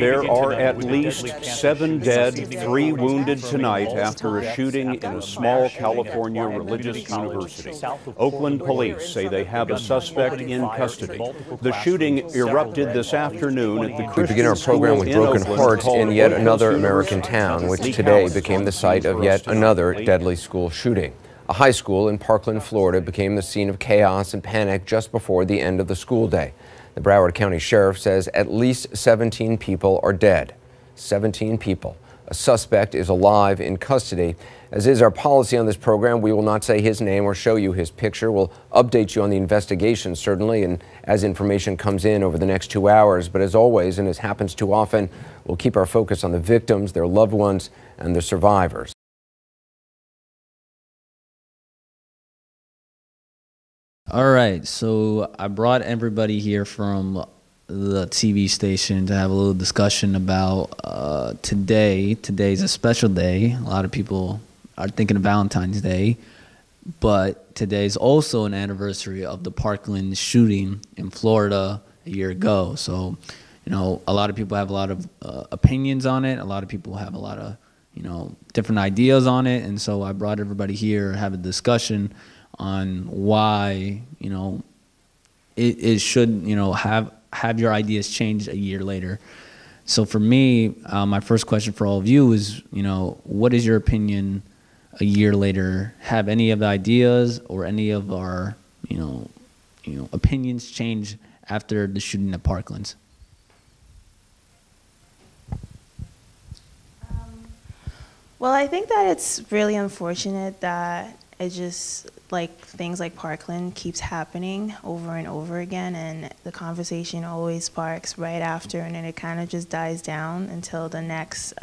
There are at least 7 dead, 3 wounded tonight after a shooting in a small California religious university. Oakland police say they have a suspect in custody. The shooting erupted this afternoon at the Christian We begin our program with broken hearts in yet another American town, which today became the site of yet another deadly school shooting. A high school in Parkland, Florida became the scene of chaos and panic just before the end of the school day. The Broward County Sheriff says at least 17 people are dead. 17 people. A suspect is alive in custody. As is our policy on this program, we will not say his name or show you his picture. We'll update you on the investigation, certainly, and as information comes in over the next 2 hours. But as always, and as happens too often, we'll keep our focus on the victims, their loved ones, and the survivors. All right, so I brought everybody here from the TV station to have a little discussion about today. Today's a special day. A lot of people are thinking of Valentine's Day, but today's also an anniversary of the Parkland shooting in Florida a year ago. So, you know, a lot of people have a lot of opinions on it. A lot of people have a lot of, you know, different ideas on it. And so I brought everybody here to have a discussion on why, you know, it should, you know, have your ideas changed a year later. So for me, my first question for all of you is, you know, what is your opinion a year later? Have any of the ideas or any of our, you know, opinions changed after the shooting at Parkland? Well, I think that it's really unfortunate that it just, like, things like Parkland keeps happening over and over again, and the conversation always sparks right after, and then it kind of just dies down until the next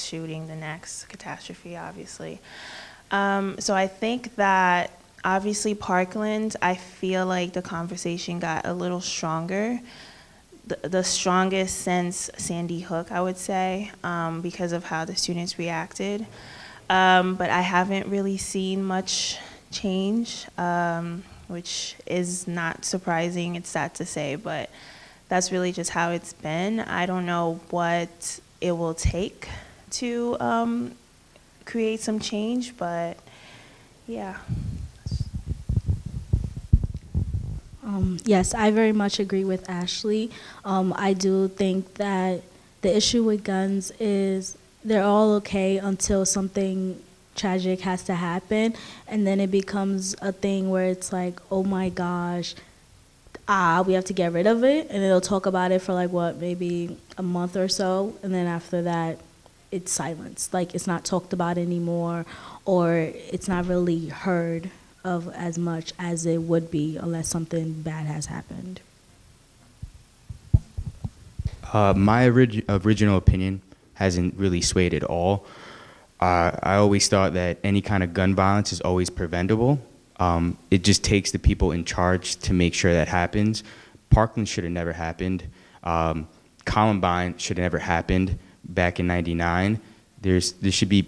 shooting, the next catastrophe, obviously. So I think that obviously Parkland, I feel like the conversation got a little stronger, the strongest since Sandy Hook, I would say, because of how the students reacted. But I haven't really seen much change, which is not surprising. It's sad to say, but that's really just how it's been. I don't know what it will take to create some change, but yeah. Yes, I very much agree with Ashley. I do think that the issue with guns is they're all okay until something tragic has to happen, and then it becomes a thing where it's like, oh my gosh, we have to get rid of it, and they'll talk about it for like what, maybe a month or so, and then after that it's silenced. Like, it's not talked about anymore, or it's not really heard of as much as it would be unless something bad has happened. My original opinion hasn't really swayed at all. I always thought that any kind of gun violence is always preventable. It just takes the people in charge to make sure that happens. Parkland should have never happened. Columbine should have never happened back in '99. There should be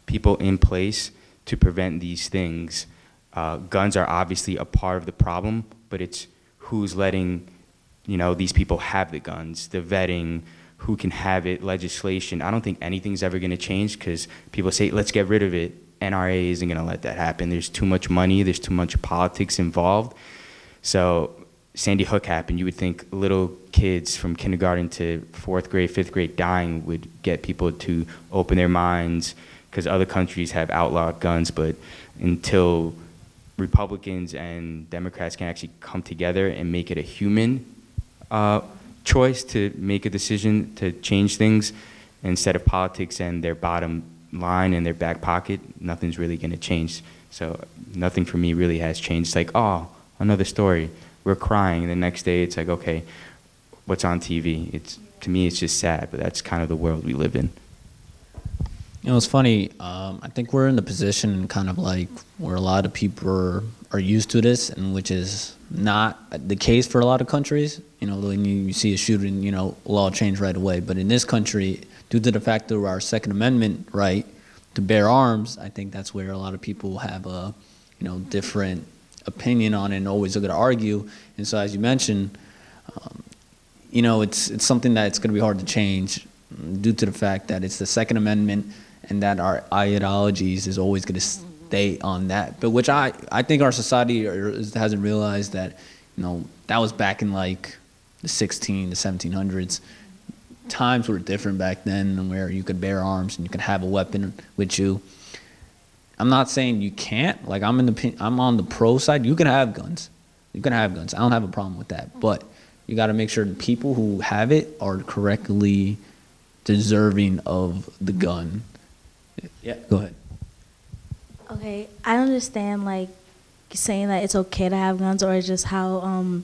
people in place to prevent these things. Guns are obviously a part of the problem, but it's who's letting, you know, these people have the guns, the vetting, who can have it, legislation. I don't think anything's ever gonna change because people say, let's get rid of it. NRA isn't gonna let that happen. There's too much money, there's too much politics involved. So Sandy Hook happened. You would think little kids from kindergarten to 4th grade, 5th grade dying would get people to open their minds, because other countries have outlawed guns, but until Republicans and Democrats can actually come together and make it a human choice to make a decision to change things instead of politics and their bottom line and their back pocket, nothing's really going to change. So nothing for me really has changed. It's like, oh, another story. We're crying. And the next day it's like, okay, what's on TV? To me, it's just sad, but that's kind of the world we live in. You know, it's funny. I think we're in the position kind of like where a lot of people are used to this, and which is not the case for a lot of countries. You know, when you see a shooting, you know, law change right away. But in this country, due to the fact that our Second Amendment right to bear arms, I think that's where a lot of people have a, you know, different opinion on it and always are going to argue. And so, as you mentioned, you know, it's something that it's going to be hard to change due to the fact that it's the Second Amendment and that our ideologies is always going to stay on that. But which I think our society hasn't realized that, you know, that was back in like the 1700s. Times were different back then where you could bear arms and you could have a weapon with you. I'm not saying you can't. Like, I'm on the pro side. You can have guns. You can have guns. I don't have a problem with that. But you got to make sure the people who have it are correctly deserving of the gun. Yeah, go ahead. Okay, I understand, like, saying that it's okay to have guns, or just how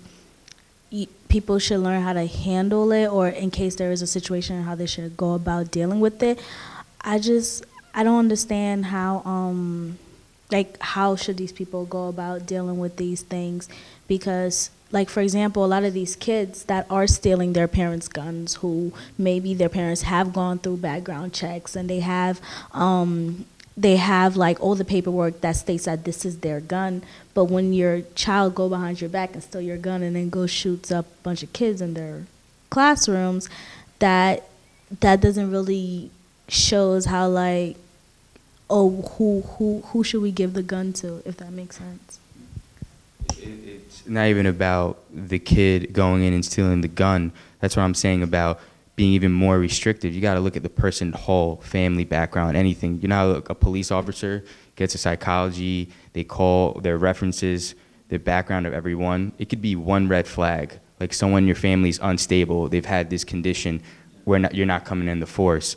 people should learn how to handle it, or in case there is a situation, how they should go about dealing with it. I don't understand how, like, how should these people go about dealing with these things? Because, like, for example, a lot of these kids that are stealing their parents' guns, who maybe their parents have gone through background checks and they have like all the paperwork that states that this is their gun, but when your child go behind your back and steal your gun and then go shoots up a bunch of kids in their classrooms, that doesn't really shows how, like, oh, who should we give the gun to, if that makes sense. It's not even about the kid going in and stealing the gun. That's what I'm saying about being even more restrictive. You got to look at the person's whole family background, anything. You know how a police officer gets a psychology, they call their references, the background of everyone. It could be one red flag, like someone in your family's unstable, they've had this condition where you're not coming in the force,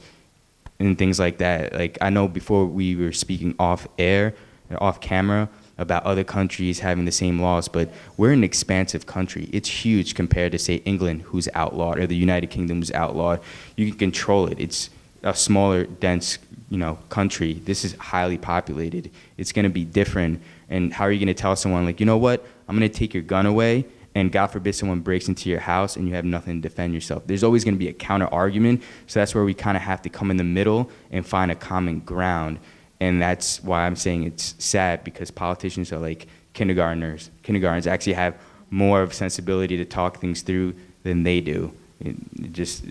and things like that. Like, I know before we were speaking off air, off camera, about other countries having the same laws, but we're an expansive country. It's huge compared to, say, England, who's outlawed, or the United Kingdom, who's outlawed. You can control it. It's a smaller, dense, you know, country. This is highly populated. It's going to be different. And how are you going to tell someone, like, you know what, I'm going to take your gun away, and God forbid someone breaks into your house and you have nothing to defend yourself? There's always going to be a counter argument. So that's where we kind of have to come in the middle and find a common ground. And that's why I'm saying it's sad, because politicians are like kindergartners. Kindergartners actually have more of sensibility to talk things through than they do. This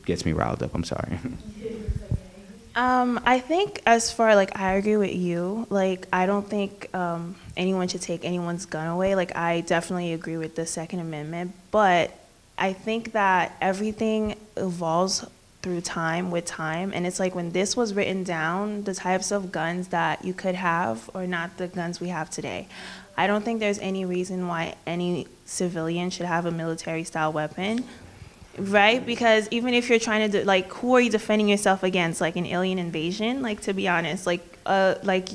gets me riled up. I'm sorry. I think, as far, like, I agree with you. Like, I don't think anyone should take anyone's gun away. Like, I definitely agree with the Second Amendment, but I think that everything evolves through time, with time. And it's like, when this was written down, the types of guns that you could have are not the guns we have today. I don't think there's any reason why any civilian should have a military style weapon, right? Because even if you're trying to like, who are you defending yourself against? Like, an alien invasion? Like, to be honest, like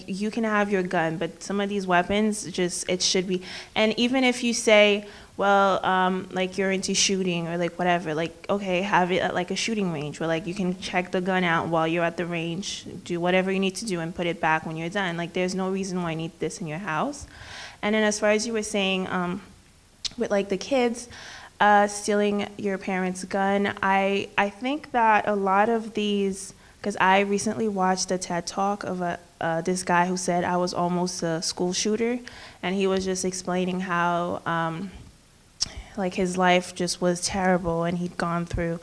you can have your gun, but some of these weapons, just, it should be. And even if you say, well, like, you're into shooting or like whatever, like, okay, have it at like a shooting range where, like, you can check the gun out while you're at the range, do whatever you need to do and put it back when you're done. Like, there's no reason why you need this in your house. And then, as far as you were saying, with like the kids stealing your parents' gun, I think that a lot of these, because I recently watched a TED Talk of this guy who said, I was almost a school shooter, and he was just explaining how like, his life just was terrible, and he'd gone through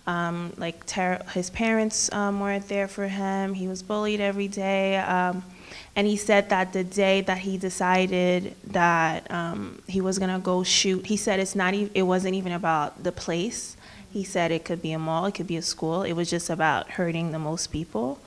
like, his parents weren't there for him, he was bullied every day, and he said that the day that he decided that he was gonna go shoot, he said it wasn't even about the place. He said it could be a mall, it could be a school, it was just about hurting the most people.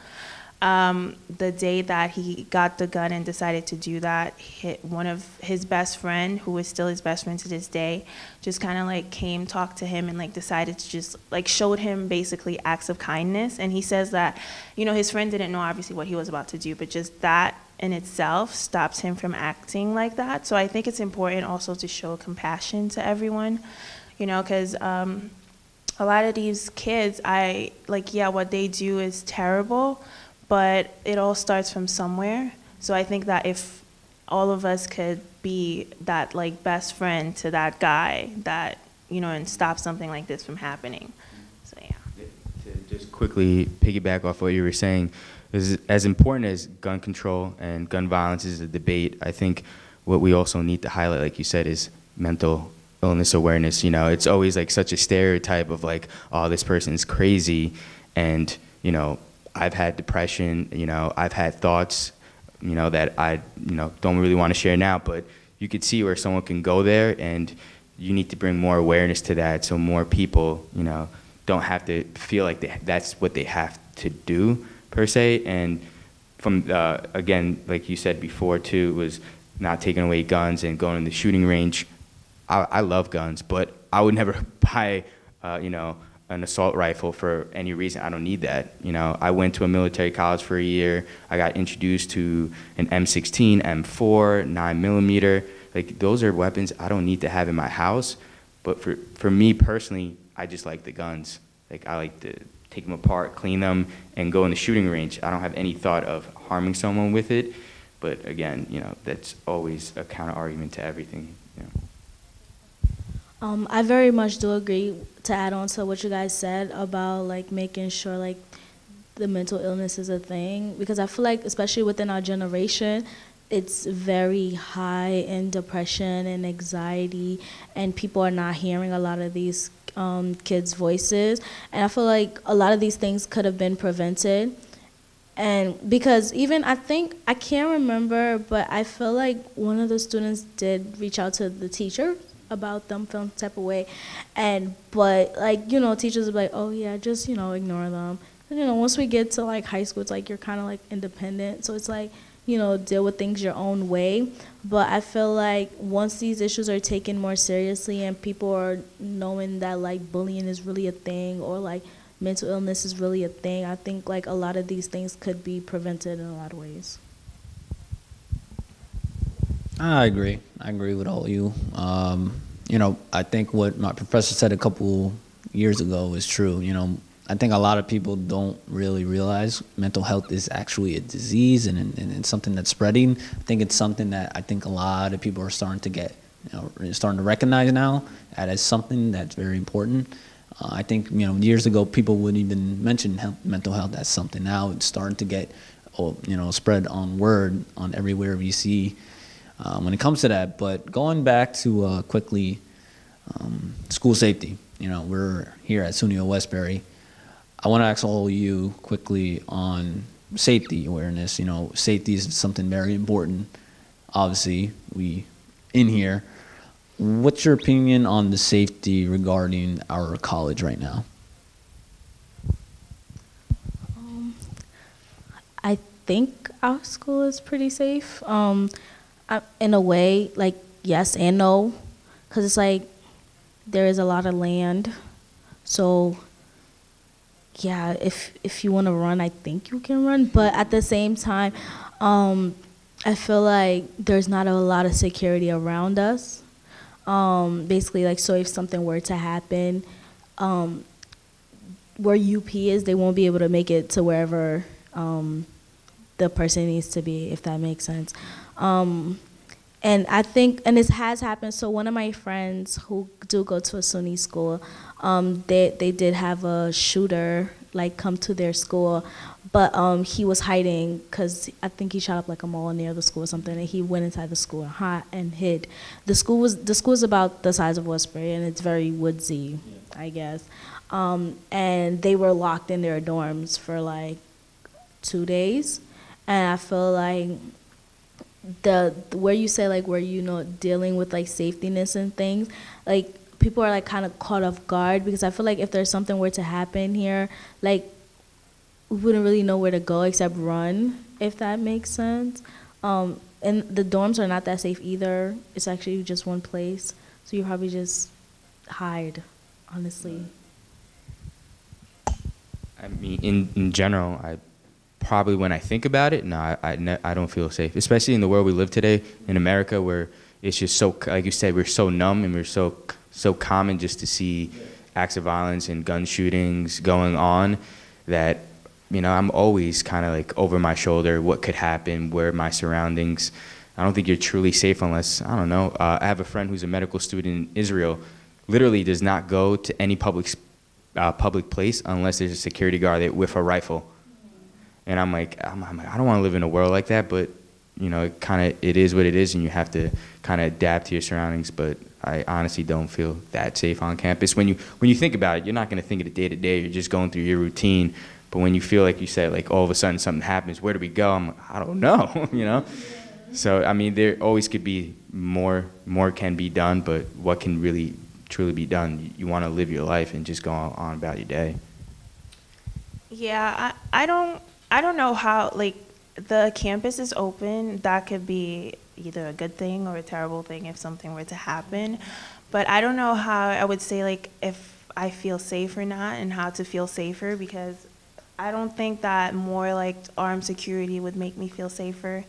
The day that he got the gun and decided to do that, one of his best friend, who is still his best friend to this day, just kind of like came, talked to him, and like decided to just like showed him basically acts of kindness. And he says that, you know, his friend didn't know obviously what he was about to do, but just that in itself stops him from acting like that. So I think it's important also to show compassion to everyone, you know, because a lot of these kids, what they do is terrible, but it all starts from somewhere. So I think that if all of us could be that, like, best friend to that guy, that, you know, and stop something like this from happening. So yeah. To just quickly piggyback off what you were saying, is as important as gun control and gun violence is a debate, I think what we also need to highlight, like you said, is mental illness awareness. You know, it's always like such a stereotype of like, oh, this person's crazy. And, you know, I've had depression, you know, I've had thoughts, you know, that I, you know, don't really want to share now, but you could see where someone can go there, and you need to bring more awareness to that so more people, you know, don't have to feel like that's what they have to do per se. And from, again, like you said before too, was not taking away guns and going to the shooting range. I love guns, but I would never buy, you know, an assault rifle for any reason. I don't need that. You know, I went to a military college for a year. I got introduced to an M16, M4, 9mm. Like, those are weapons I don't need to have in my house. But for me personally, I just like the guns. Like, I like to take them apart, clean them, and go in the shooting range. I don't have any thought of harming someone with it. But again, you know, that's always a counter argument to everything. You know. I very much do agree, to add on to what you guys said about like making sure like the mental illness is a thing, because I feel like especially within our generation, it's very high in depression and anxiety, and people are not hearing a lot of these kids' voices, and I feel like a lot of these things could have been prevented. And because even I can't remember, but I feel like one of the students did reach out to the teacher about them feeling type of way, but like, you know, teachers are like, oh yeah, just, you know, ignore them. And, you know, once we get to like high school, it's like you're kind of like independent, so it's like, you know, deal with things your own way. But I feel like once these issues are taken more seriously and people are knowing that like bullying is really a thing, or like mental illness is really a thing, I think like a lot of these things could be prevented in a lot of ways. I agree with all of you. You know, I think what my professor said a couple years ago is true. You know, I think a lot of people don't really realize mental health is actually a disease, and it's something that's spreading. I think it's something that I think a lot of people are starting to get, you know, starting to recognize now as something that's very important. I think, you know, years ago people wouldn't even mention mental health as something. Now it's starting to get, you know, spread on word on everywhere you see when it comes to that. But going back to quickly, school safety. You know, we're here at SUNY Westbury. I want to ask all of you quickly on safety awareness. You know, safety is something very important. Obviously, we in here. What's your opinion on the safety regarding our college right now? I think our school is pretty safe. In a way, like yes and no, because it's like there is a lot of land. So yeah, if you want to run, I think you can run. But at the same time, I feel like there's not a lot of security around us. Basically, like, so if something were to happen, where UP is, they won't be able to make it to wherever the person needs to be, if that makes sense. And I think, and this has happened, so one of my friends who do go to a SUNY school, they did have a shooter like come to their school, but he was hiding because I think he shot up like a mall near the school or something, and he went inside the school and hid. The school is about the size of Westbury, and it's very woodsy, I guess. And they were locked in their dorms for like 2 days, and I feel like where you say like where, you know, dealing with like safetyness and things, like people are like kind of caught off guard, because I feel like if there's something were to happen here, like we wouldn't really know where to go except run, if that makes sense. And the dorms are not that safe either. It's actually just one place, so you probably just hide, honestly. I mean, in general, probably when I think about it, no, I don't feel safe, especially in the world we live today in America, where it's just so, like you said, we're so numb, and we're so common just to see acts of violence and gun shootings going on, that, you know, I'm always kind of like over my shoulder, what could happen, where are my surroundings. I don't think you're truly safe unless, I don't know, I have a friend who's a medical student in Israel, literally does not go to any public place unless there's a security guard there with a rifle. And I'm like, I don't want to live in a world like that, but you know, it is what it is, and you have to kind of adapt to your surroundings. But I honestly don't feel that safe on campus. When you think about it, you're not going to think of it day to day. You're just going through your routine. But when you feel like you said, like all of a sudden something happens, where do we go? I don't know, you know. So I mean, there always could be more can be done, but what can really truly be done? You want to live your life and just go on about your day. Yeah, I don't know how, like, the campus is open. That could be either a good thing or a terrible thing if something were to happen. But I don't know how I would say, like, if I feel safe or not and how to feel safer, because I don't think that more, like, armed security would make me feel safer.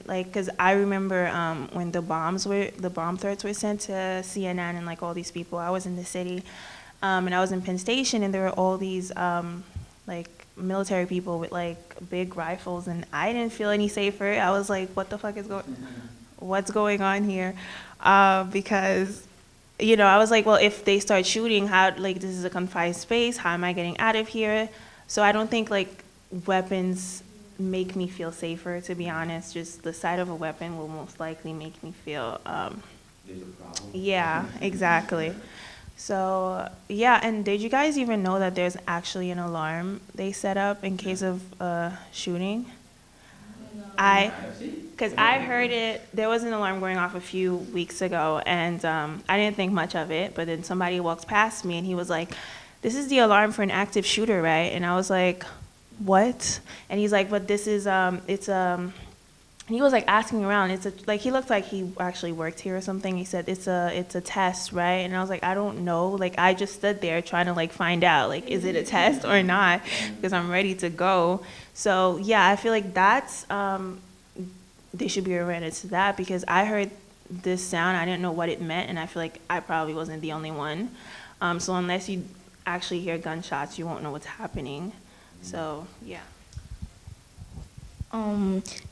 Like, because I remember when the bomb threats were sent to CNN and, like, all these people. I was in the city, and I was in Penn Station, and there were all these, like, military people with, like, big rifles, and I didn't feel any safer. I was like, what the fuck is what's going on here? Because, you know, I was like, well, if they start shooting, how, like, this is a confined space, how am I getting out of here? So I don't think, like, weapons make me feel safer, to be honest. Just the sight of a weapon will most likely make me feel, yeah, exactly. So, yeah, and did you guys even know that there's actually an alarm they set up in case of shooting? Because I heard it, there was an alarm going off a few weeks ago, and I didn't think much of it, but then somebody walked past me, and he was like, this is the alarm for an active shooter, right? And I was like, what? And he's like, but this is, and he was like asking around. Like, he looked like he actually worked here or something. He said it's a test, right? And I was like, I don't know. Like, I just stood there trying to, like, find out, like, is it a test or not? Because I'm ready to go. So yeah, I feel like that's they should be awareness to that, because I heard this sound, I didn't know what it meant, and I feel like I probably wasn't the only one. So unless you actually hear gunshots, you won't know what's happening. So yeah.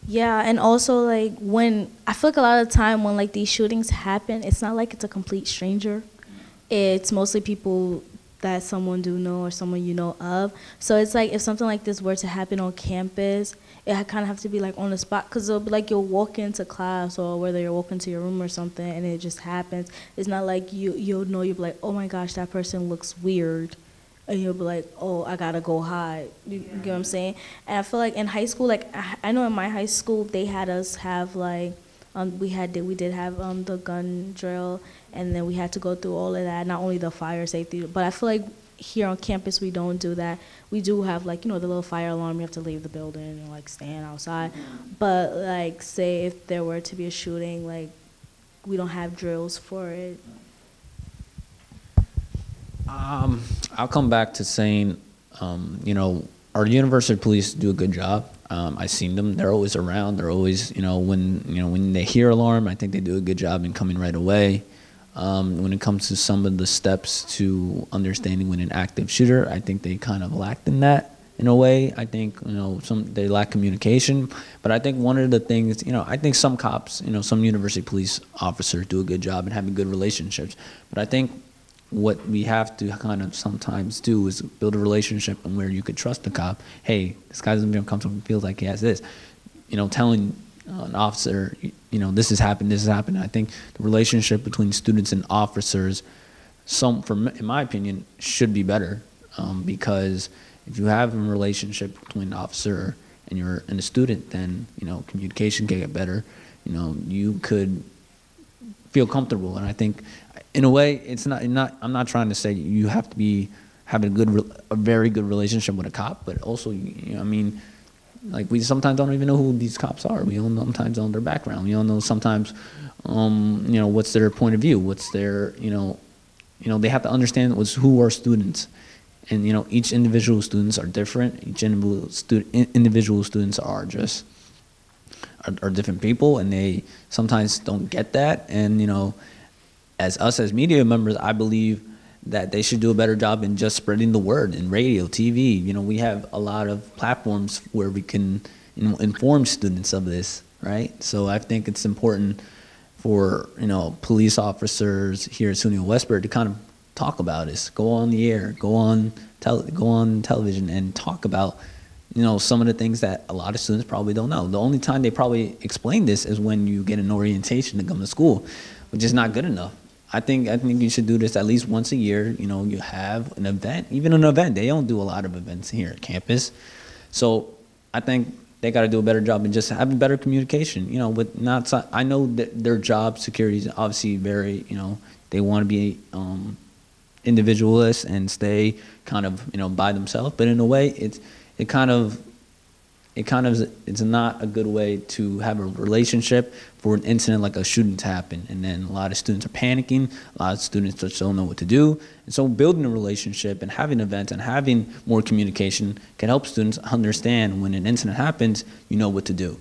Yeah, and also, like, when I feel like a lot of the time when, like, these shootings happen, it's not like it's a complete stranger. It's mostly people that someone do know or someone you know of. So it's like if something like this were to happen on campus, it kind of have to be, like, on the spot, because it'll be like you'll walk into class or whether you're walking to your room or something and it just happens. It's not like you'll know, you'll be like, oh my gosh, that person looks weird. And you'll be like, oh, I gotta go hide. You get what I'm saying? And I feel like in high school, like, I know in my high school, they had us have, like, we did have the gun drill, and then we had to go through all of that, not only the fire safety, but I feel like here on campus we don't do that. We do have, like, you know, the little fire alarm, you have to leave the building and, like, stand outside. But, like, say if there were to be a shooting, like, we don't have drills for it. I'll come back to saying, you know, our university police do a good job. I've seen them; they're always around. They're always, when they hear alarm, I think they do a good job in coming right away. When it comes to some of the steps to understanding when an active shooter, I think they kind of lacked in that in a way. I think, they lack communication. But I think one of the things, I think some cops, some university police officers do a good job in having good relationships. But I think what we have to kind of sometimes do is build a relationship and where you could trust the cop. Hey, this guy doesn't feel comfortable, feels like he has this. Telling an officer, this has happened, this has happened. I think the relationship between students and officers, in my opinion, should be better, because if you have a relationship between an officer and a student, then communication can get better. You could feel comfortable, and I think, in a way, it's not. I'm not trying to say you have to be having a very good relationship with a cop, but also, like, we sometimes don't even know who these cops are. We don't sometimes know their background. We don't know sometimes, what's their point of view. What's their, they have to understand who are students, and each individual students are different. Each individual students are just are different people, and they sometimes don't get that. And as media members, I believe that they should do a better job in just spreading the word in radio, TV. We have a lot of platforms where we can, inform students of this, right? So I think it's important for, police officers here at SUNY Westbury to kind of talk about this, go on the air, go on television and talk about, some of the things that a lot of students probably don't know. The only time they probably explain this is when you get an orientation to come to school, which is not good enough. I think you should do this at least once a year. You have an event, even an event. They don't do a lot of events here at campus. So I think they got to do a better job and just having better communication, with not, I know that their job security is obviously very, they want to be individualists and stay kind of, by themselves. But in a way, it's not a good way to have a relationship for an incident like a shooting to happen. And then a lot of students are panicking, a lot of students just don't know what to do. And so building a relationship and having events and having more communication can help students understand when an incident happens, you know what to do.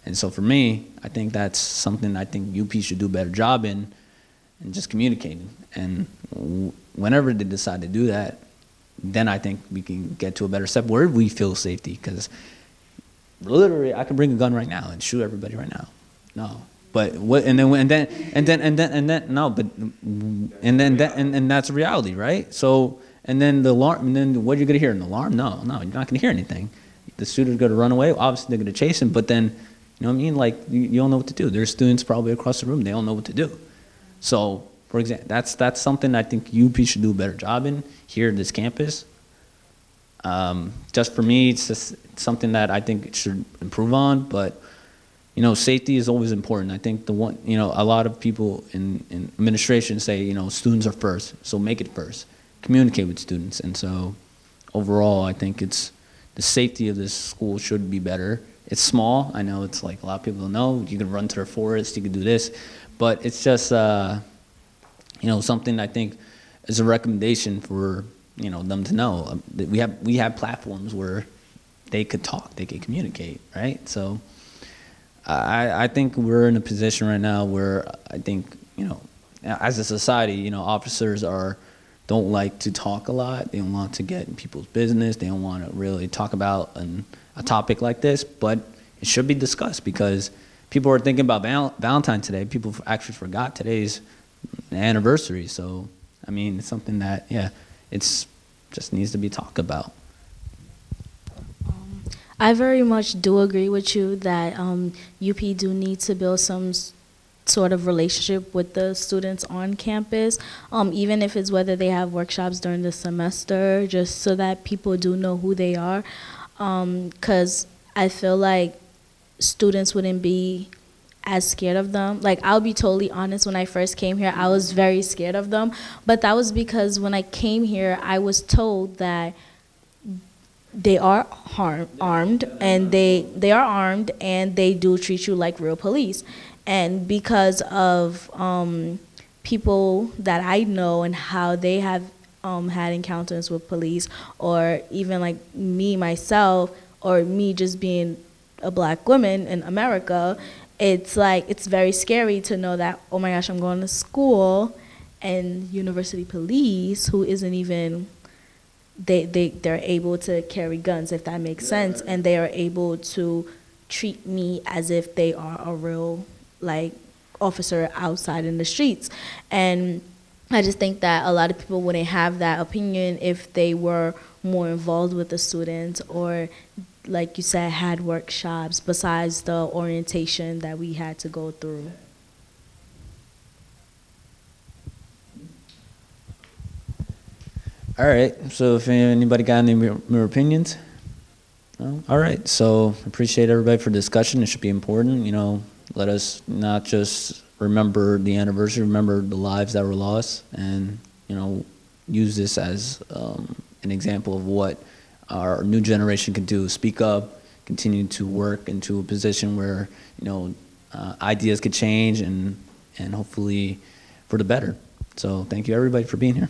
And so for me, I think that's something I think UP should do a better job in, and just communicating. And whenever they decide to do that, then I think we can get to a better step where we feel safety. Because literally, I can bring a gun right now and shoot everybody right now. No, but what? And then that's reality, right? So, and then the alarm. And then what you're gonna hear? An alarm? No, you're not gonna hear anything. The shooter's gonna run away. Obviously, they're gonna chase him. But then, you know what I mean? Like you don't know what to do. There's students probably across the room. They don't know what to do. So, for example, that's something I think UP should do a better job in here at this campus. Just for me, it's just something that I think it should improve on. But safety is always important. I think a lot of people in administration say students are first, so make it first. Communicate with students, and so overall, I think the safety of this school should be better. It's small. I know it's like a lot of people don't know. You can run to the forest. You can do this. But it's just, something I think is a recommendation for, them to know. We have platforms where they could talk, they could communicate, right? So I think we're in a position right now where I think, as a society, officers don't like to talk a lot. They don't want to get in people's business. They don't want to really talk about a topic like this, but it should be discussed because people are thinking about Valentine's today. People actually forgot today's anniversary. So, I mean, it's something that, it's just needs to be talked about. I very much do agree with you that UP do need to build some sort of relationship with the students on campus, even if it's whether they have workshops during the semester, just so that people do know who they are. Because I feel like students wouldn't be as scared of them. Like, I'll be totally honest, when I first came here, I was very scared of them. But that was because when I came here, I was told that they are armed, and they are armed, and they do treat you like real police. And because of people that I know and how they have had encounters with police, or even like me myself, or me just being a black woman in America, it's like, it's very scary to know that, oh my gosh, I'm going to school and university police, who isn't even, they're able to carry guns, if that makes sense, and they are able to treat me as if they are a real officer outside in the streets. And I just think that a lot of people wouldn't have that opinion if they were more involved with the students, or like you said, had workshops besides the orientation that we had to go through. All right, so if anybody got any more opinions? No? All right, so appreciate everybody for the discussion. It should be important, let us not just remember the anniversary, remember the lives that were lost, and, use this as an example of what our new generation can do. Speak up, continue to work into a position where, ideas could change and hopefully for the better. So thank you everybody for being here.